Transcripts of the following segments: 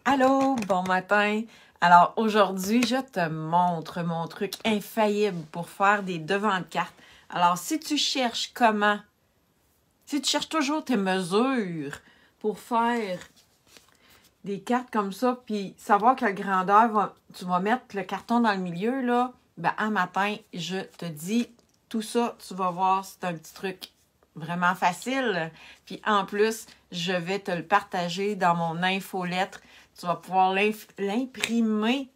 Allô, bon matin. Alors aujourd'hui, je te montre mon truc infaillible pour faire des devants de cartes. Alors si tu cherches si tu cherches toujours tes mesures pour faire des cartes comme ça, puis savoir quelle grandeur tu vas mettre le carton dans le milieu, là, ben un matin, je te dis tout ça, tu vas voir, c'est un petit truc vraiment facile. Puis en plus, je vais te le partager dans mon infolettre. Tu vas pouvoir l'imprimer.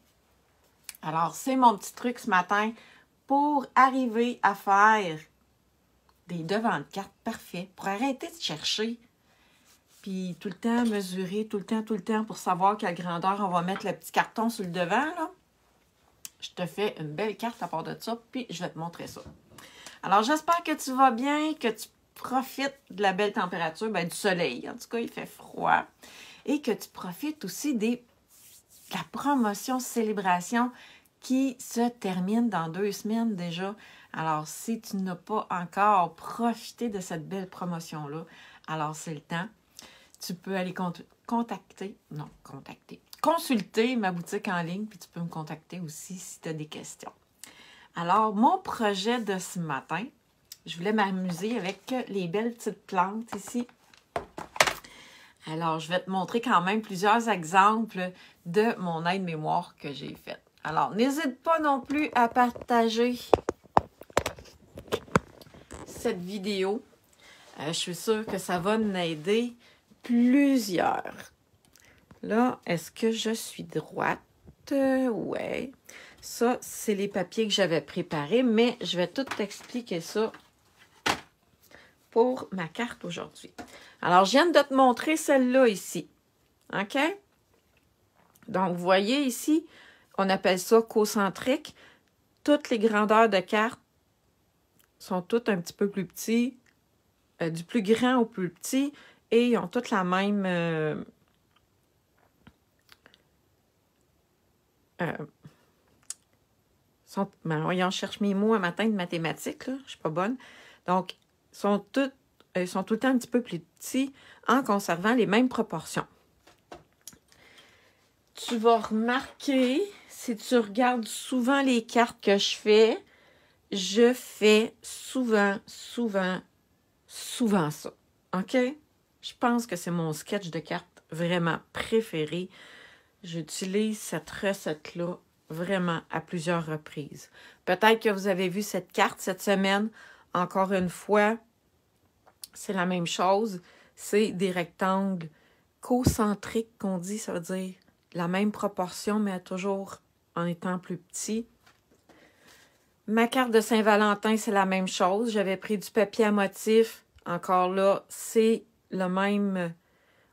Alors, c'est mon petit truc ce matin pour arriver à faire des devants de cartes parfaits, pour arrêter de chercher. Puis tout le temps mesurer, tout le temps, pour savoir quelle grandeur on va mettre le petit carton sur le devant, là. Je te fais une belle carte à part de ça, puis je vais te montrer ça. Alors, j'espère que tu vas bien, que tu profites de la belle température, du soleil. En tout cas, il fait froid. Et que tu profites aussi de la promotion célébration qui se termine dans 2 semaines déjà. Alors, si tu n'as pas encore profité de cette belle promotion-là, alors c'est le temps. Tu peux aller consulter ma boutique en ligne, puis tu peux me contacter aussi si tu as des questions. Alors, mon projet de ce matin, je voulais m'amuser avec les belles petites plantes ici. Alors, je vais te montrer quand même plusieurs exemples de mon aide-mémoire que j'ai faite. Alors, n'hésite pas non plus à partager cette vidéo. Je suis sûre que ça va m'aider plusieurs. Là, est-ce que je suis droite? Ouais. Ça, c'est les papiers que j'avais préparés, mais je vais tout t'expliquer ça pour ma carte aujourd'hui. Alors, je viens de te montrer celle-là ici. OK? Donc, vous voyez ici, on appelle ça concentrique. Toutes les grandeurs de cartes sont toutes un petit peu plus petits, du plus grand au plus petit, et ils ont toutes la même... voyons, je cherche mes mots un matin de mathématiques, là. Je ne suis pas bonne. Donc, ils sont tout le temps un petit peu plus petits en conservant les mêmes proportions. Tu vas remarquer, si tu regardes souvent les cartes que je fais souvent ça. OK? Je pense que c'est mon sketch de cartes vraiment préféré. J'utilise cette recette-là vraiment à plusieurs reprises. Peut-être que vous avez vu cette carte cette semaine. Encore une fois, c'est la même chose. C'est des rectangles concentriques qu'on dit, ça veut dire la même proportion, mais toujours en étant plus petit. Ma carte de Saint-Valentin, c'est la même chose. J'avais pris du papier à motif. Encore là, c'est le même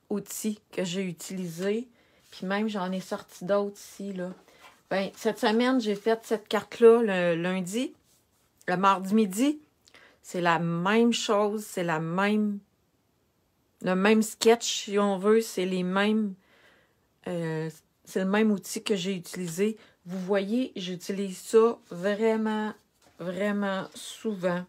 outil que j'ai utilisé. Puis même, j'en ai sorti d'autres ici, là. Cette semaine, j'ai fait cette carte-là le lundi. Le mardi midi, c'est la même chose. C'est le même sketch, si on veut. C'est les mêmes... c'est le même outil que j'ai utilisé. Vous voyez, j'utilise ça vraiment souvent.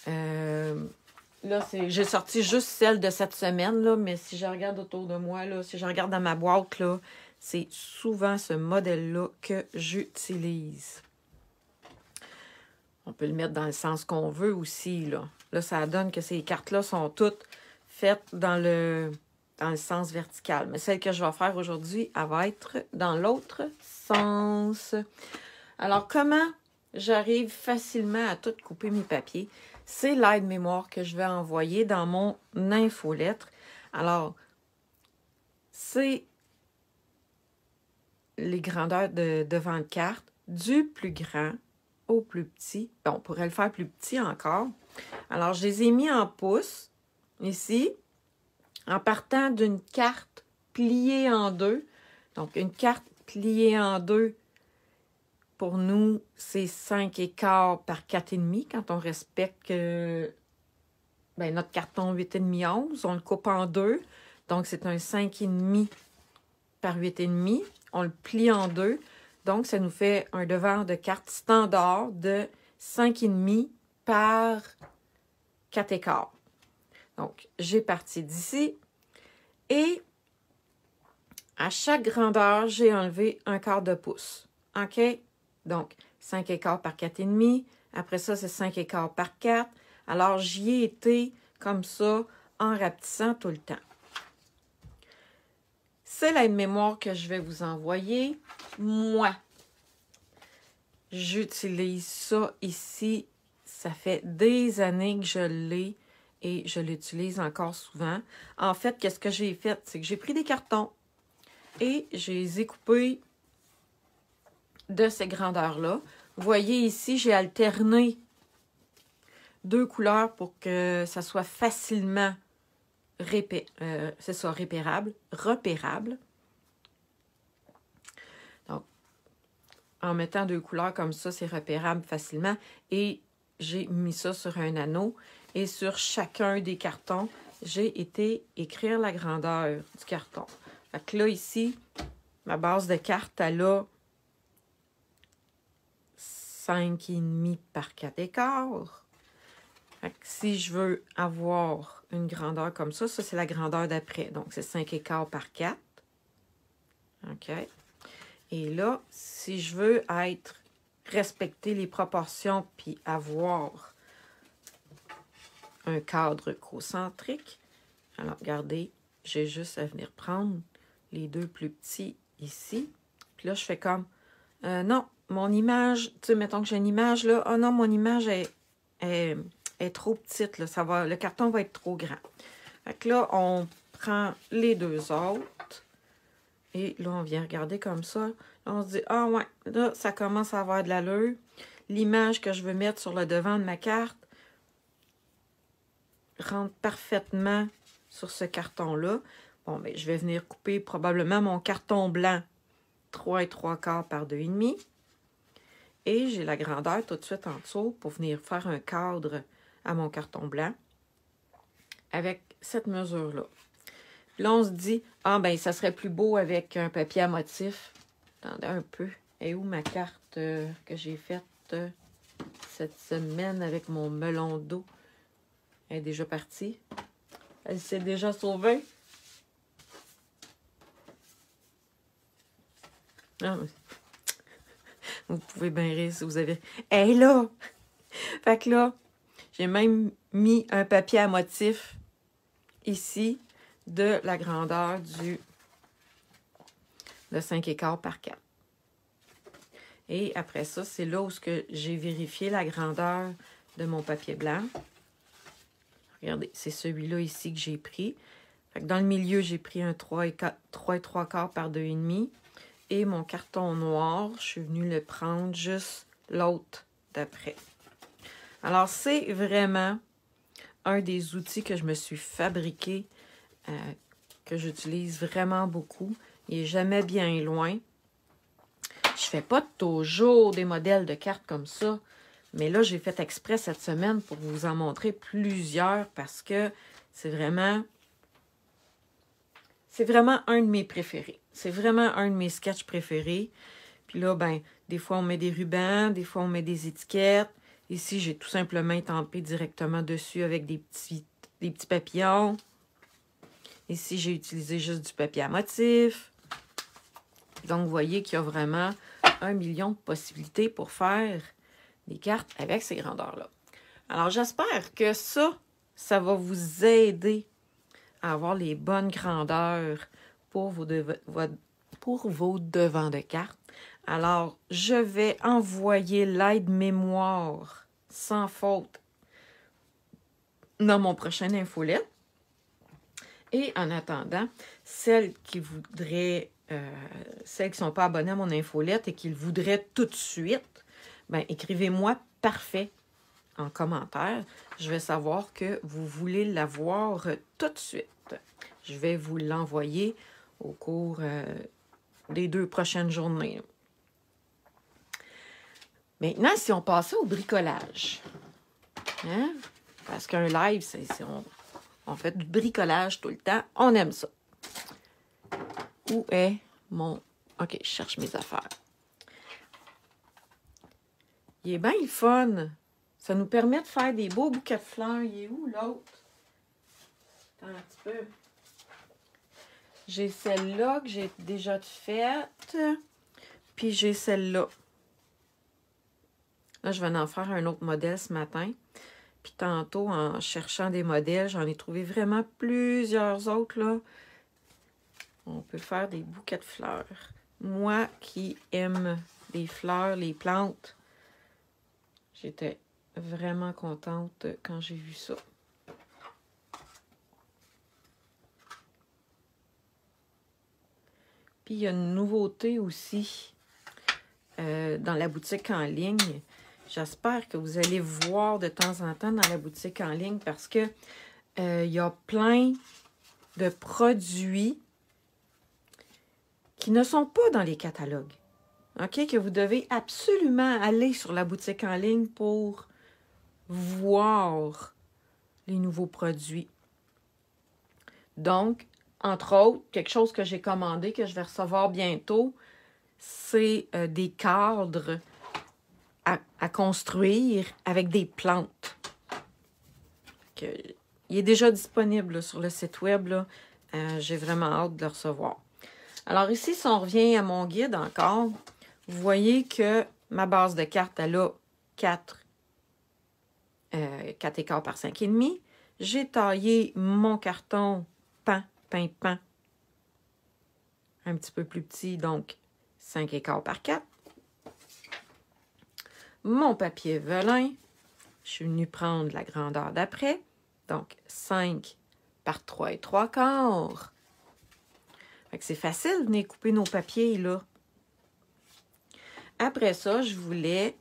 Là, j'ai sorti juste celle de cette semaine, là, mais si je regarde autour de moi, là, si je regarde dans ma boîte, là, c'est souvent ce modèle-là que j'utilise. On peut le mettre dans le sens qu'on veut aussi, là. Là, ça donne que ces cartes-là sont toutes faites dans le sens vertical. Mais celle que je vais faire aujourd'hui, elle va être dans l'autre sens. Alors, comment j'arrive facilement à tout couper mes papiers? C'est l'aide-mémoire que je vais envoyer dans mon infolettre. Alors, c'est les grandeurs de devant de carte, du plus grand au plus petit. Bon, on pourrait le faire plus petit encore. Alors, je les ai mis en pouces, ici, en partant d'une carte pliée en deux. Donc, une carte pliée en deux, pour nous, c'est 5,25 par 4,5 quand on respecte notre carton 8,5 11. On le coupe en deux. Donc, c'est un 5,5 par 8,5. On le plie en deux. Donc, ça nous fait un devant de carte standard de 5,5 par 4,15. Donc, j'ai parti d'ici. Et À chaque grandeur, j'ai enlevé 1/4 de pouce. OK? Donc, 5 écarts par 4,5. Après ça, c'est 5 écarts par 4. Alors, j'y ai été comme ça, en rapetissant tout le temps. C'est l'aide-mémoire que je vais vous envoyer. Moi, j'utilise ça ici. Ça fait des années que je l'ai et je l'utilise encore souvent. En fait, qu'est-ce que j'ai fait? C'est que j'ai pris des cartons et je les ai coupés de ces grandeurs-là. Vous voyez ici, j'ai alterné 2 couleurs pour que ça soit facilement repérable. Donc, en mettant 2 couleurs comme ça, c'est repérable facilement. Et j'ai mis ça sur un anneau. Et sur chacun des cartons, j'ai été écrire la grandeur du carton. Fait que là, ici, ma base de carte, elle a 5,5 par 4 écarts. Fait que si je veux avoir une grandeur comme ça, ça c'est la grandeur d'après. Donc, c'est 5 écarts par 4. OK. Et là, si je veux respecter les proportions puis avoir un cadre concentrique, alors regardez, j'ai juste à venir prendre les 2 plus petits ici. Puis là, je fais comme, non, mon image, tu sais, mettons que j'ai une image là, oh non, mon image est trop petite, là, le carton va être trop grand. Fait que là, on prend les 2 autres. Et là, on vient regarder comme ça. Là, on se dit, ah ouais, là, ça commence à avoir de l'allure. L'image que je veux mettre sur le devant de ma carte rentre parfaitement sur ce carton-là. Bon, bien, je vais venir couper probablement mon carton blanc 3 3/4 par 2,5. Et j'ai la grandeur tout de suite en dessous pour venir faire un cadre à mon carton blanc avec cette mesure-là. Là, on se dit, ah ben ça serait plus beau avec un papier à motif. Attendez un peu. Et où ma carte que j'ai faite cette semaine avec mon melon d'eau? Elle est déjà partie. Elle s'est déjà sauvée. Ah, vous pouvez bien rire si vous avez... Elle est là! Fait que là, j'ai même mis un papier à motif ici de la grandeur de 5 écarts par 4. Et après ça, c'est là où j'ai vérifié la grandeur de mon papier blanc. Regardez, c'est celui-là ici que j'ai pris. Fait que dans le milieu, j'ai pris un 3 3/4 par 2,5. Et mon carton noir, je suis venue le prendre juste l'autre d'après. Alors, c'est vraiment un des outils que je me suis fabriqué, que j'utilise vraiment beaucoup. Il n'est jamais bien loin. Je fais pas toujours des modèles de cartes comme ça, mais là, j'ai fait exprès cette semaine pour vous en montrer plusieurs parce que c'est vraiment un de mes préférés. C'est vraiment un de mes sketchs préférés. Puis là, ben, des fois, on met des rubans, des fois, on met des étiquettes. Ici, j'ai tout simplement étampé directement dessus avec des petits papillons. Ici, j'ai utilisé juste du papier à motif. Donc, vous voyez qu'il y a vraiment 1 million de possibilités pour faire des cartes avec ces grandeurs-là. Alors, j'espère que ça va vous aider à avoir les bonnes grandeurs pour vos devants de cartes. Alors, je vais envoyer l'aide-mémoire sans faute dans mon prochain infolette. Et en attendant, celles qui ne sont pas abonnées à mon infolette et qui le voudraient tout de suite, ben, écrivez-moi parfait en commentaire. Je vais savoir que vous voulez l'avoir tout de suite. Je vais vous l'envoyer au cours des 2 prochaines journées. Maintenant, si on passait au bricolage, hein? Parce qu'un live, on fait du bricolage tout le temps. On aime ça. Où est mon... OK, je cherche mes affaires. Il est bien le fun. Ça nous permet de faire des beaux bouquets de fleurs. Il est où l'autre? Attends un petit peu. J'ai celle-là que j'ai déjà faite. Puis j'ai celle-là. Là, je vais en faire un autre modèle ce matin. Puis tantôt, en cherchant des modèles, j'en ai trouvé vraiment plusieurs autres, là. On peut faire des bouquets de fleurs. Moi qui aime les fleurs, les plantes, j'étais vraiment contente quand j'ai vu ça. Puis il y a une nouveauté aussi dans la boutique en ligne. J'espère que vous allez voir de temps en temps dans la boutique en ligne parce que il y a plein de produits qui ne sont pas dans les catalogues. OK? Que vous devez absolument aller sur la boutique en ligne pour voir les nouveaux produits. Donc, entre autres, quelque chose que j'ai commandé, que je vais recevoir bientôt, c'est des cadres à construire avec des plantes. Il est déjà disponible là, sur le site web. J'ai vraiment hâte de le recevoir. Alors ici, si on revient à mon guide encore, vous voyez que ma base de cartes, elle a 4 écarts par 5,5. J'ai taillé mon carton pan, un petit peu plus petit, donc 5 écarts par 4. Mon papier velin, je suis venue prendre la grandeur d'après, donc 5 par 3 et 3/4. C'est facile de venir couper nos papiers, là. Après ça, je voulais,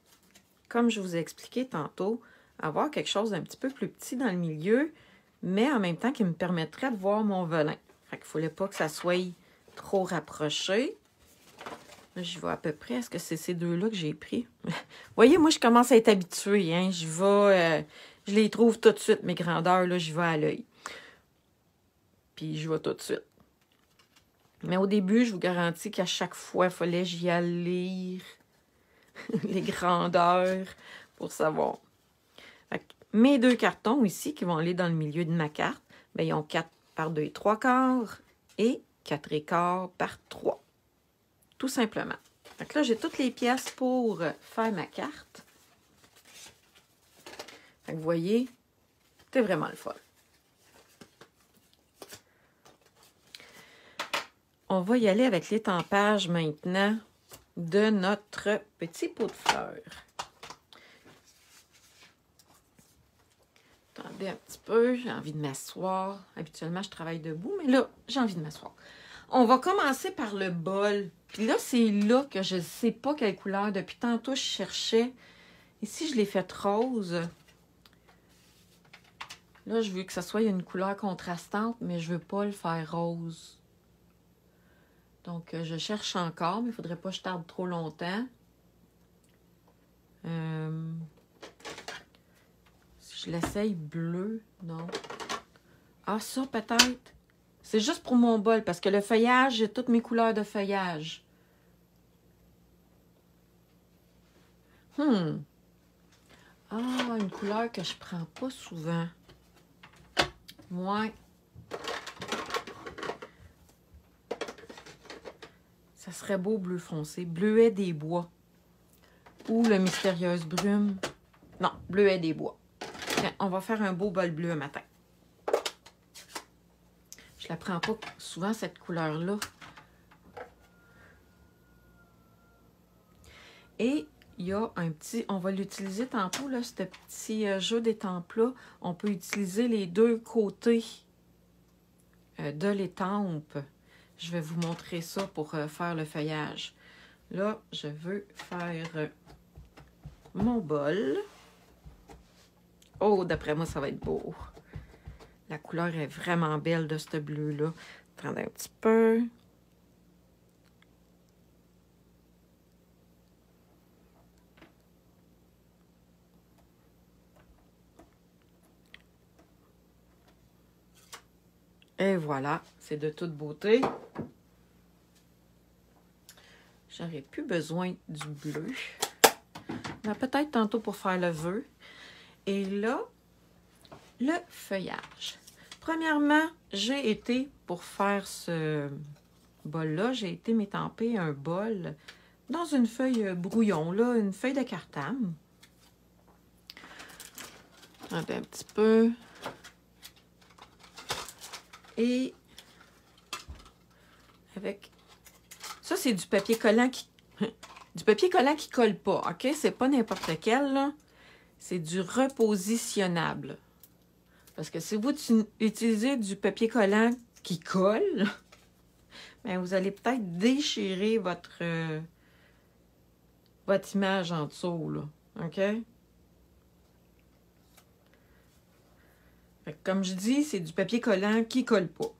comme je vous ai expliqué tantôt, avoir quelque chose d'un petit peu plus petit dans le milieu, mais en même temps qui me permettrait de voir mon velin. Fait qu'il ne fallait pas que ça soit trop rapproché. Là, j'y vais à peu près. Est-ce que c'est ces deux-là que j'ai pris? Vous voyez, moi, je commence à être habituée. Hein? Je les trouve tout de suite, mes grandeurs. Là, j'y vais à l'œil. Puis, je vais tout de suite. Mais au début, je vous garantis qu'à chaque fois, il fallait que j'y aille lire les grandeurs pour savoir. Fait que mes 2 cartons ici, qui vont aller dans le milieu de ma carte, bien, ils ont 4 par 2 et 3/4 et 4 écarts par 3. Tout simplement. Donc là, j'ai toutes les pièces pour faire ma carte. Fait que vous voyez, c'est vraiment le fun. On va y aller avec l'étampage maintenant de notre petit pot de fleurs. Attendez un petit peu, j'ai envie de m'asseoir. Habituellement, je travaille debout, mais là, j'ai envie de m'asseoir. On va commencer par le bol. Puis là, c'est là que je ne sais pas quelle couleur. Depuis tantôt, je cherchais. Ici, je l'ai faite rose. Là, je veux que ça soit une couleur contrastante, mais je ne veux pas le faire rose. Donc, je cherche encore, mais il ne faudrait pas que je tarde trop longtemps. Si je l'essaye bleu, non. Ah, ça, peut-être. C'est juste pour mon bol, parce que le feuillage, j'ai toutes mes couleurs de feuillage. Ah, une couleur que je prends pas souvent. Ouais. Ça serait beau bleu foncé. Bleuet des bois. Ou le mystérieuse brume. Non, bleuet des bois. Tiens, on va faire un beau bol bleu un matin. Je la prends pas souvent, cette couleur-là. Et il y a un petit... On va l'utiliser tantôt, là, ce petit jeu d'étampe-là. On peut utiliser les 2 côtés de l'étampe. Je vais vous montrer ça pour faire le feuillage. Là, je veux faire mon bol. Oh, d'après moi, ça va être beau. La couleur est vraiment belle de ce bleu-là. Attendez un petit peu. Et voilà, c'est de toute beauté. J'aurais plus besoin du bleu. Mais peut-être tantôt pour faire le vœu. Et là, le feuillage. premièrement, j'ai été, pour faire ce bol-là, j'ai été m'étamper un bol dans une feuille brouillon, là, une feuille de cartame. Un petit peu. Et avec... Ça, c'est du papier collant qui... Du papier collant qui colle pas, OK? C'est pas n'importe lequel, là. C'est du repositionnable. Parce que si vous utilisez du papier collant qui colle, bien, vous allez peut-être déchirer votre image en dessous, là. OK? Fait que comme je dis, c'est du papier collant qui colle pas.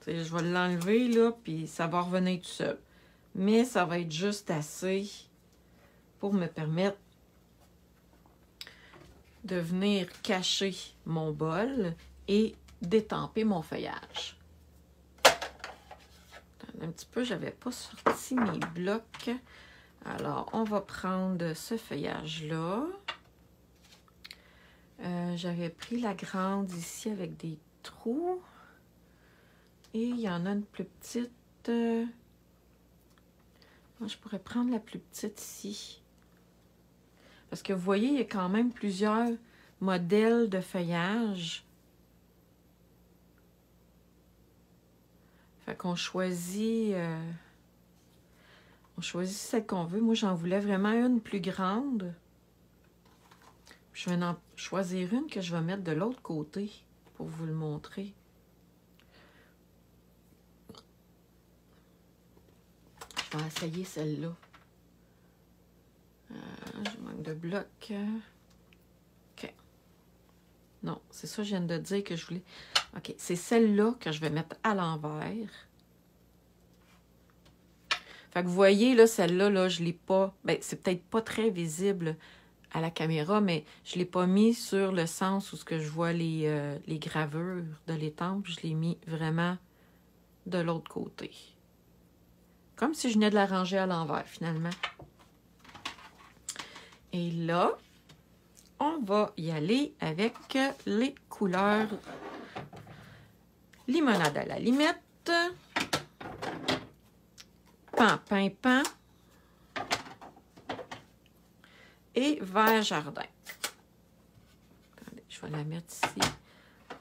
T'sais, je vais l'enlever, là, puis ça va revenir tout seul. Mais ça va être juste assez pour me permettre de venir cacher mon bol et d'étamper mon feuillage. Un petit peu, j'avais pas sorti mes blocs. Alors, on va prendre ce feuillage-là. J'avais pris la grande ici avec des trous. Et il y en a une plus petite. Moi, je pourrais prendre la plus petite ici. Parce que vous voyez, il y a quand même plusieurs modèles de feuillage. Fait qu'on choisit... on choisit celle qu'on veut. Moi, j'en voulais vraiment une plus grande. Je vais en choisir une que je vais mettre de l'autre côté pour vous le montrer. Je vais essayer celle-là. Je manque de blocs. OK. Non, c'est ça que je viens de dire que je voulais. OK, c'est celle-là que je vais mettre à l'envers. Fait que vous voyez, là, celle-là, là, je ne l'ai pas... Ben, c'est peut-être pas très visible à la caméra, mais je ne l'ai pas mis sur le sens où ce que je vois les gravures de l'étampe. Je l'ai mis vraiment de l'autre côté. Comme si je venais de la ranger à l'envers, finalement. Et là, on va y aller avec les couleurs limonade à la limette, pan et vert jardin. Attendez, je vais la mettre ici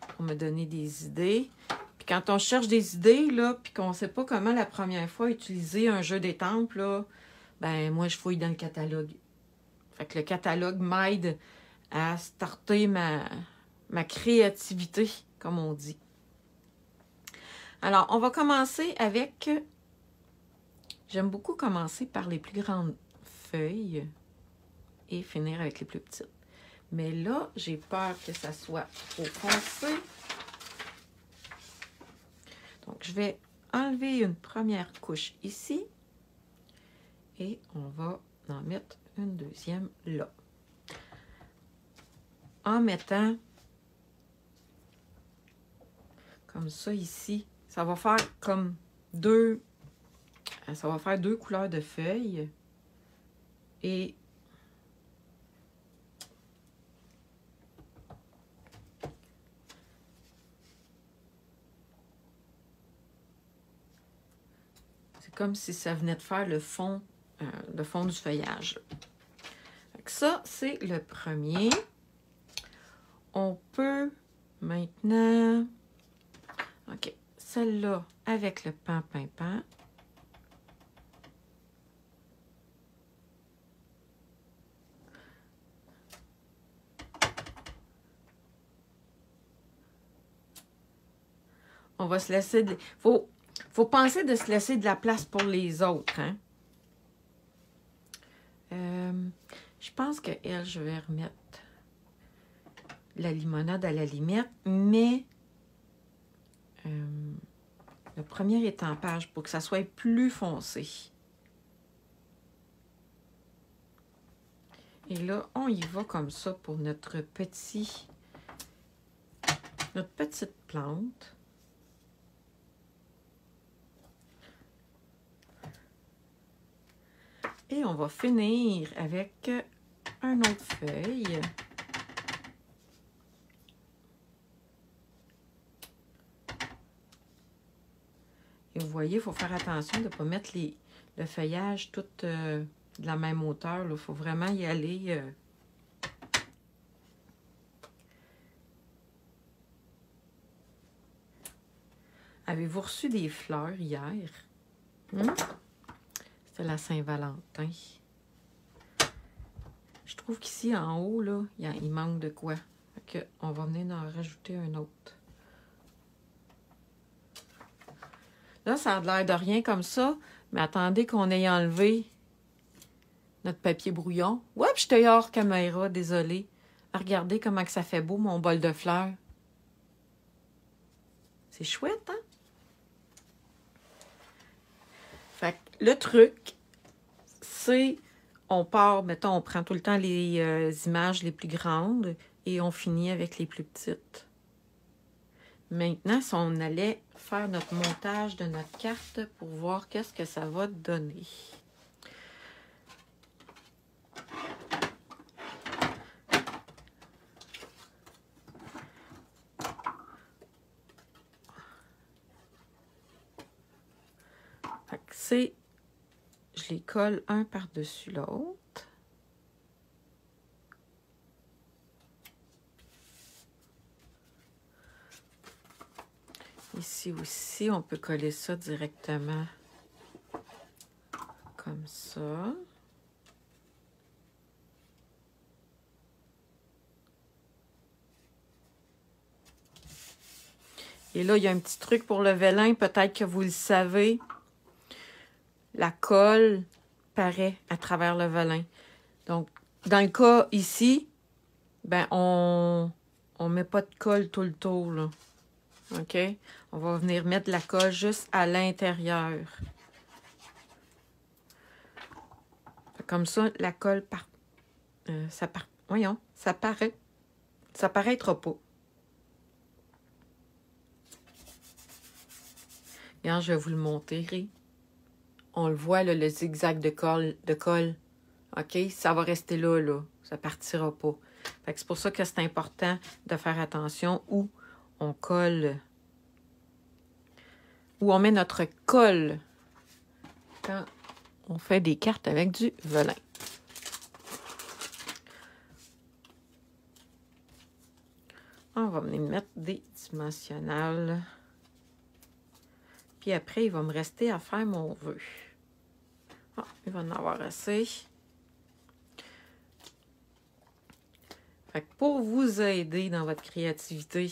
pour me donner des idées. Puis quand on cherche des idées, là, puis qu'on ne sait pas comment la première fois utiliser un jeu d'étampes, là, ben moi, je fouille dans le catalogue. Fait que le catalogue m'aide à starter ma créativité, comme on dit. Alors, on va commencer avec... J'aime beaucoup commencer par les plus grandes feuilles et finir avec les plus petites. Mais là, j'ai peur que ça soit trop foncé. Donc, je vais enlever une première couche ici. Et on va en mettre une deuxième là. En mettant comme ça ici, ça va faire comme deux couleurs de feuilles. Et c'est comme si ça venait de faire le fond du feuillage. Donc ça, c'est le premier. On peut maintenant... OK, celle-là avec le pan. On va se laisser... Faut penser de se laisser de la place pour les autres, hein? Je pense que elle, je vais remettre la limonade à la limite, mais le premier étampage pour que ça soit plus foncé. Et là, on y va comme ça pour notre petite plante. Et on va finir avec un autre feuille. Et vous voyez, il faut faire attention de ne pas mettre le feuillage tout de la même hauteur. Il faut vraiment y aller. Avez-vous reçu des fleurs hier? C'était la Saint-Valentin. Je trouve qu'ici, en haut, là, il manque de quoi. Fait que on va venir en rajouter un autre. Là, ça a l'air de rien comme ça, mais attendez qu'on ait enlevé notre papier brouillon. Oups, j'étais hors caméra, désolée. Regardez comment que ça fait beau, mon bol de fleurs. C'est chouette, hein? Fait que le truc, c'est, on part, mettons, on prend tout le temps les images les plus grandes et on finit avec les plus petites. Maintenant, si on allait faire notre montage de notre carte pour voir qu'est-ce que ça va donner. Fait que c'est, je les colle un par-dessus l'autre. Ici aussi, on peut coller ça directement comme ça. Et là, il y a un petit truc pour le vélin, peut-être que vous le savez. La colle paraît à travers le vélin. Donc, dans le cas ici, ben on met pas de colle tout le tour, là. OK? On va venir mettre de la colle juste à l'intérieur. Comme ça, la colle voyons, ça paraît. Ça paraîtra pas. Regarde, je vais vous le montrer. On le voit, là, le zigzag de colle. OK? Ça va rester là, là. Ça partira pas. Fait que c'est pour ça que c'est important de faire attention où on colle, où on met notre colle quand on fait des cartes avec du velin. On va venir mettre des dimensionnels. Puis après, il va me rester à faire mon vœu. Ah, il va en avoir assez. Fait que pour vous aider dans votre créativité,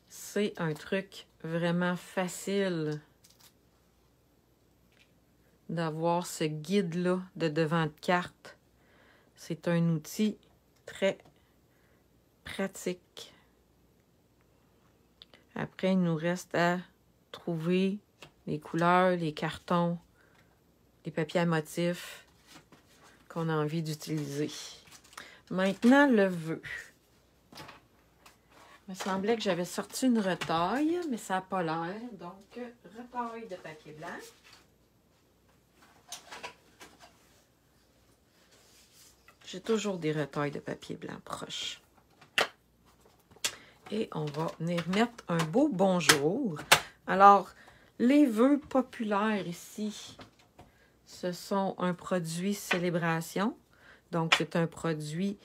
c'est un truc vraiment facile d'avoir ce guide-là de devant de carte. C'est un outil très pratique. Après, il nous reste à trouver les couleurs, les cartons, les papiers à motifs qu'on a envie d'utiliser. Maintenant, le vœu. Il me semblait que j'avais sorti une retaille, mais ça n'a pas l'air. Donc, retaille de papier blanc. J'ai toujours des retailles de papier blanc proches. Et on va venir mettre un beau bonjour. Alors, les vœux populaires ici, ce sont un produit célébration. Donc, c'est un produit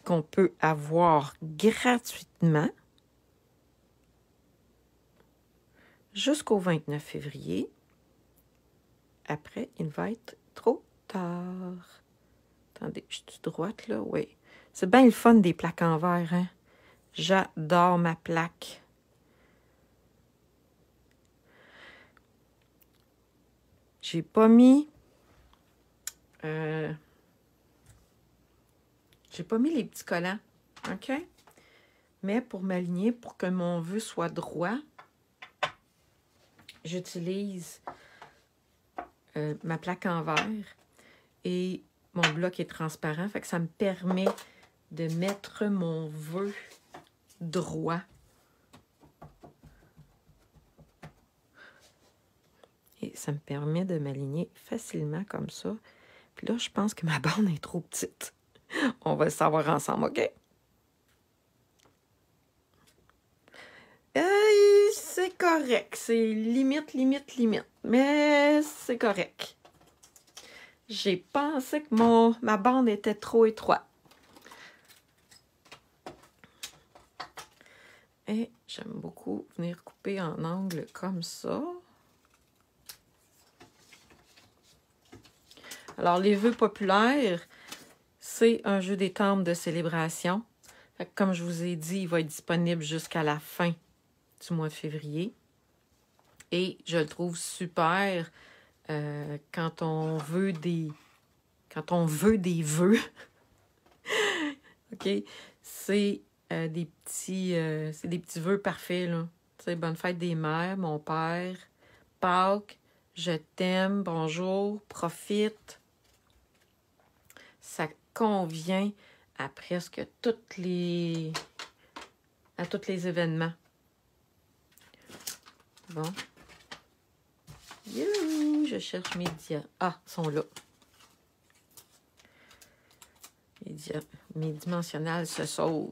qu'on peut avoir gratuitement jusqu'au 29 février. Après, il va être trop tard. Attendez, je suis droite là? Oui. C'est bien le fun des plaques en verre, hein? J'adore ma plaque. J'ai pas mis... j'ai pas mis les petits collants, OK? Mais pour m'aligner, pour que mon vœu soit droit, j'utilise ma plaque en verre et mon bloc est transparent, fait que ça me permet de mettre mon vœu droit. Et ça me permet de m'aligner facilement comme ça. Puis là, je pense que ma bande est trop petite. On va le savoir ensemble, OK? C'est correct. C'est limite, limite, limite. Mais c'est correct. J'ai pensé que ma bande était trop étroite. Et j'aime beaucoup venir couper en angle comme ça. Alors, les vœux populaires, c'est un jeu des temples de célébration. Fait que, comme je vous ai dit, il va être disponible jusqu'à la fin du mois de février. Et je le trouve super quand on veut des vœux. OK? C'est des petits vœux parfaits, là. Tu sais, bonne fête des mères, mon père, Pâques, je t'aime, bonjour, profite. Ça convient à presque tous les événements. Bon. Youhou, je cherche mes diamants. Ah, ils sont là. Mes dimensionnels se sauvent.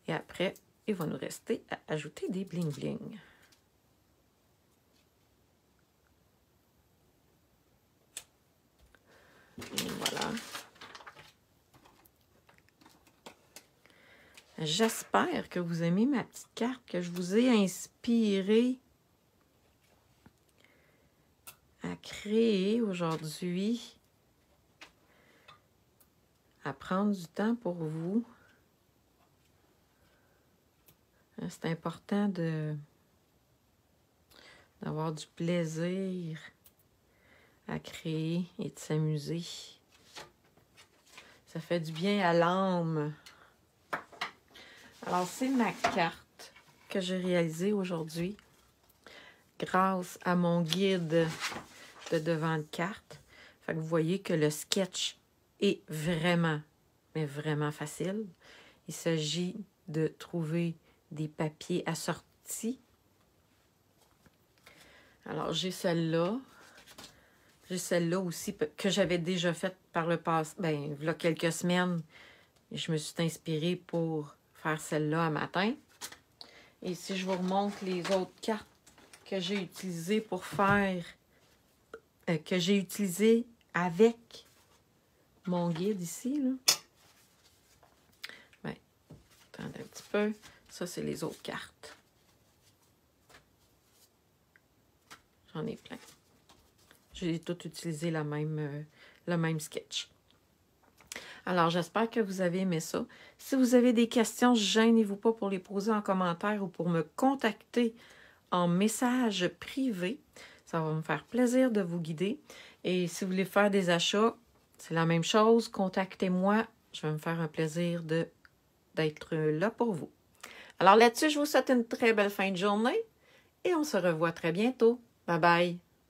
Et après, il va nous rester à ajouter des bling-bling. Et voilà. J'espère que vous aimez ma petite carte que je vous ai inspirée à créer aujourd'hui. À prendre du temps pour vous. C'est important d'avoir du plaisir à créer et de s'amuser. Ça fait du bien à l'âme. Alors, c'est ma carte que j'ai réalisée aujourd'hui grâce à mon guide de devant de carte. Fait que vous voyez que le sketch est vraiment, mais vraiment facile. Il s'agit de trouver des papiers assortis. Alors, j'ai celle-là. J'ai celle-là aussi que j'avais déjà faite par le passé, ben, il y a quelques semaines. Et je me suis inspirée pour faire celle-là à matin. Et si je vous remontre les autres cartes que j'ai utilisées pour faire, que j'ai utilisées avec mon guide ici, là. Ben, attendez un petit peu. Ça, c'est les autres cartes. J'en ai plein. J'ai tout utilisé le même sketch. Alors, j'espère que vous avez aimé ça. Si vous avez des questions, gênez-vous pas pour les poser en commentaire ou pour me contacter en message privé. Ça va me faire plaisir de vous guider. Et si vous voulez faire des achats, c'est la même chose. Contactez-moi. Je vais me faire un plaisir d'être là pour vous. Alors là-dessus, je vous souhaite une très belle fin de journée et on se revoit très bientôt. Bye bye!